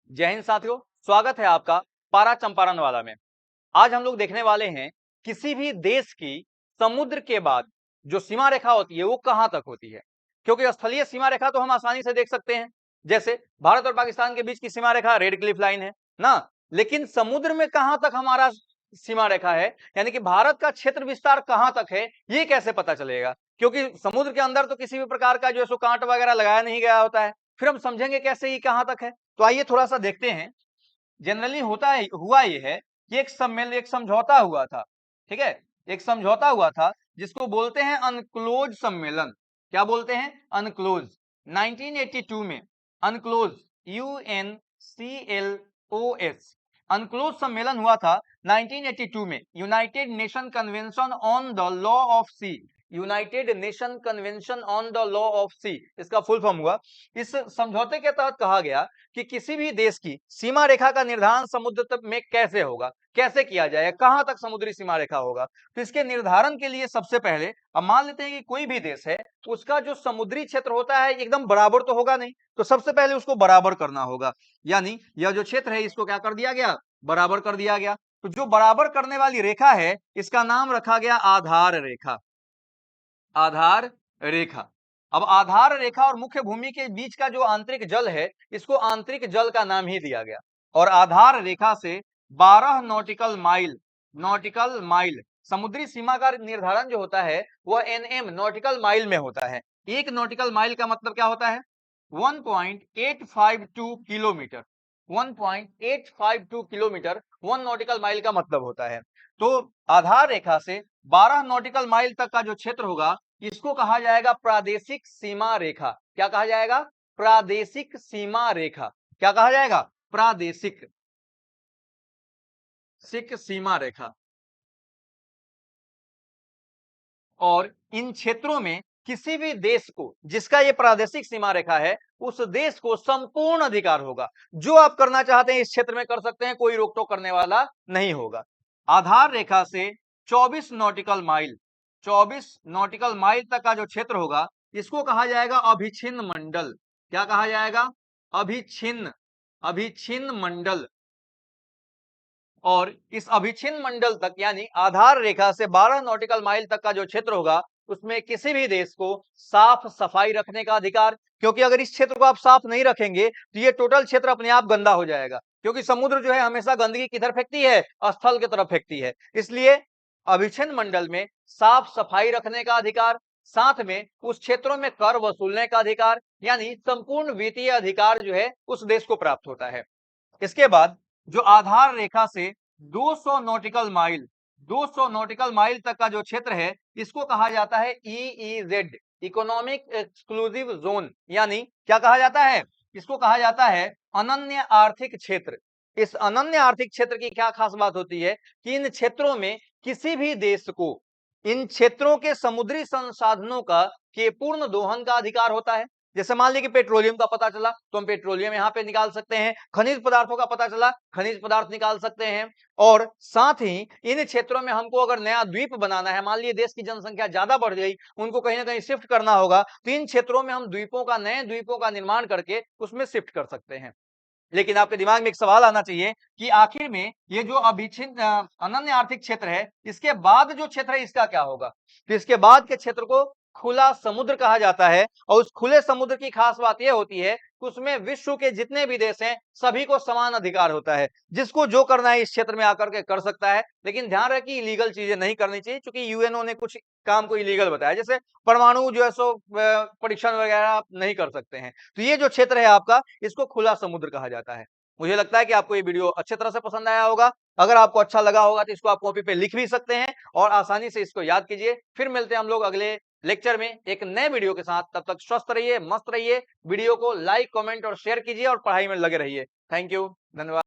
जय हिंद साथियों, स्वागत है आपका पारा चंपारण वाला में। आज हम लोग देखने वाले हैं किसी भी देश की समुद्र के बाद जो सीमा रेखा होती है वो कहां तक होती है। क्योंकि स्थलीय सीमा रेखा तो हम आसानी से देख सकते हैं, जैसे भारत और पाकिस्तान के बीच की सीमा रेखा रेड क्लिफ लाइन है ना। लेकिन समुद्र में कहां तक हमारा सीमा रेखा है, यानी कि भारत का क्षेत्र विस्तार कहां तक है, ये कैसे पता चलेगा? क्योंकि समुद्र के अंदर तो किसी भी प्रकार का जो है सो कांट वगैरह लगाया नहीं गया होता है, फिर हम समझेंगे कैसे ये कहां तक है। तो आइए थोड़ा सा देखते हैं। जनरली हुआ ये है कि एक समझौता हुआ था, ठीक है। एक समझौता हुआ था जिसको बोलते हैं अनक्लोज सम्मेलन। क्या बोलते हैं? अनक्लोज। 1982 में अनक्लोज, UNCLOS, अनक्लोज सम्मेलन हुआ था 1982 में। United Nation Convention on the Law of Sea, United Nation Convention on the Law of Sea, इसका फुल फॉर्म हुआ। इस समझौते के तहत कहा गया कि किसी भी देश की सीमा रेखा का निर्धारण समुद्र तक में कैसे होगा, कैसे किया जाएगा, कहां तक समुद्री सीमा रेखा होगा। तो इसके निर्धारण के लिए सबसे पहले अब मान लेते हैं कि कोई भी देश है, उसका जो समुद्री क्षेत्र होता है एकदम बराबर तो होगा नहीं, तो सबसे पहले उसको बराबर करना होगा। यानी यह जो क्षेत्र है इसको क्या कर दिया गया? बराबर कर दिया गया। तो जो बराबर करने वाली रेखा है इसका नाम रखा गया आधार रेखा। आधार रेखा। अब आधार रेखा और मुख्य भूमि के बीच का जो आंतरिक जल है इसको आंतरिक जल का नाम ही दिया गया। और आधार रेखा से 12 नॉटिकल माइल समुद्री सीमा का निर्धारण जो होता है वह NM नॉटिकल माइल में होता है। एक नॉटिकल माइल का मतलब क्या होता है? 1.852 किलोमीटर। 1.852 किलोमीटर 1 नॉटिकल माइल का मतलब होता है। तो आधार रेखा से 12 नॉटिकल माइल तक का जो क्षेत्र होगा इसको कहा जाएगा प्रादेशिक सीमा रेखा। क्या कहा जाएगा? प्रादेशिक सीमा रेखा। क्या कहा जाएगा? प्रादेशिक सीमा रेखा। और इन क्षेत्रों में किसी भी देश को जिसका ये प्रादेशिक सीमा रेखा है उस देश को संपूर्ण अधिकार होगा। जो आप करना चाहते हैं इस क्षेत्र में कर सकते हैं, कोई रोक टोक करने वाला नहीं होगा। आधार रेखा से 24 नॉटिकल माइल, 24 नॉटिकल माइल तक का जो क्षेत्र होगा इसको कहा जाएगा अभिछिन्न मंडल। क्या कहा जाएगा? अभिछिन्न, अभिछिन्न मंडल। और इस अभिछिन्न मंडल तक यानी आधार रेखा से 12 नॉटिकल माइल तक का जो क्षेत्र होगा उसमें किसी भी देश को साफ सफाई रखने का अधिकार। क्योंकि अगर इस क्षेत्र को आप साफ नहीं रखेंगे तो ये टोटल क्षेत्र अपने आप गंदा हो जाएगा। क्योंकि समुद्र जो है हमेशा गंदगी किधर फेंकती है? स्थल की तरफ फेंकती है। इसलिए अभिछिन्न मंडल में साफ सफाई रखने का अधिकार, साथ में उस क्षेत्रों में कर वसूलने का अधिकार, यानी संपूर्ण वित्तीय अधिकार जो है उस देश को प्राप्त होता है। इसके बाद जो आधार रेखा से 200 नॉटिकल माइल, 200 नॉटिकल माइल तक का जो क्षेत्र है इसको कहा जाता है EEZ, इकोनॉमिक एक्सक्लूसिव जोन। यानी क्या कहा जाता है? इसको कहा जाता है अनन्य आर्थिक क्षेत्र। इस अनन्य आर्थिक क्षेत्र की क्या खास बात होती है कि इन क्षेत्रों में किसी भी देश को इन क्षेत्रों के समुद्री संसाधनों का के पूर्ण दोहन का अधिकार होता है। जैसे मान लीजिए कि पेट्रोलियम का पता चला तो हम पेट्रोलियम यहाँ पे निकाल सकते हैं, खनिज पदार्थों का पता चला खनिज पदार्थ निकाल सकते हैं। और साथ ही इन क्षेत्रों में हमको अगर नया द्वीप बनाना है, मान लीजिए देश की जनसंख्या ज्यादा बढ़ गई, उनको कहीं ना कहीं शिफ्ट करना होगा, तो इन क्षेत्रों में हम नए द्वीपों का निर्माण करके उसमें शिफ्ट कर सकते हैं। लेकिन आपके दिमाग में एक सवाल आना चाहिए कि आखिर में ये जो अभिछिन्न अनन्य आर्थिक क्षेत्र है इसके बाद जो क्षेत्र है इसका क्या होगा? तो इसके बाद के क्षेत्र को खुला समुद्र कहा जाता है। और उस खुले समुद्र की खास बात यह होती है कि उसमें विश्व के जितने भी देश हैं सभी को समान अधिकार होता है। जिसको जो करना है इस क्षेत्र में आकर के कर सकता है। लेकिन ध्यान रखें इलीगल चीजें नहीं करनी चाहिए, क्योंकि यूएनओ ने कुछ काम को इलीगल बताया, जैसे परमाणु जो है सो परीक्षण वगैरह आप नहीं कर सकते हैं। तो ये जो क्षेत्र है आपका इसको खुला समुद्र कहा जाता है। मुझे लगता है कि आपको ये वीडियो अच्छे तरह से पसंद आया होगा। अगर आपको अच्छा लगा होगा तो इसको आप कॉपी पे लिख भी सकते हैं और आसानी से इसको याद कीजिए। फिर मिलते हैं हम लोग अगले लेक्चर में एक नए वीडियो के साथ। तब तक स्वस्थ रहिए, मस्त रहिए। वीडियो को लाइक, कमेंट और शेयर कीजिए और पढ़ाई में लगे रहिए। थैंक यू, धन्यवाद।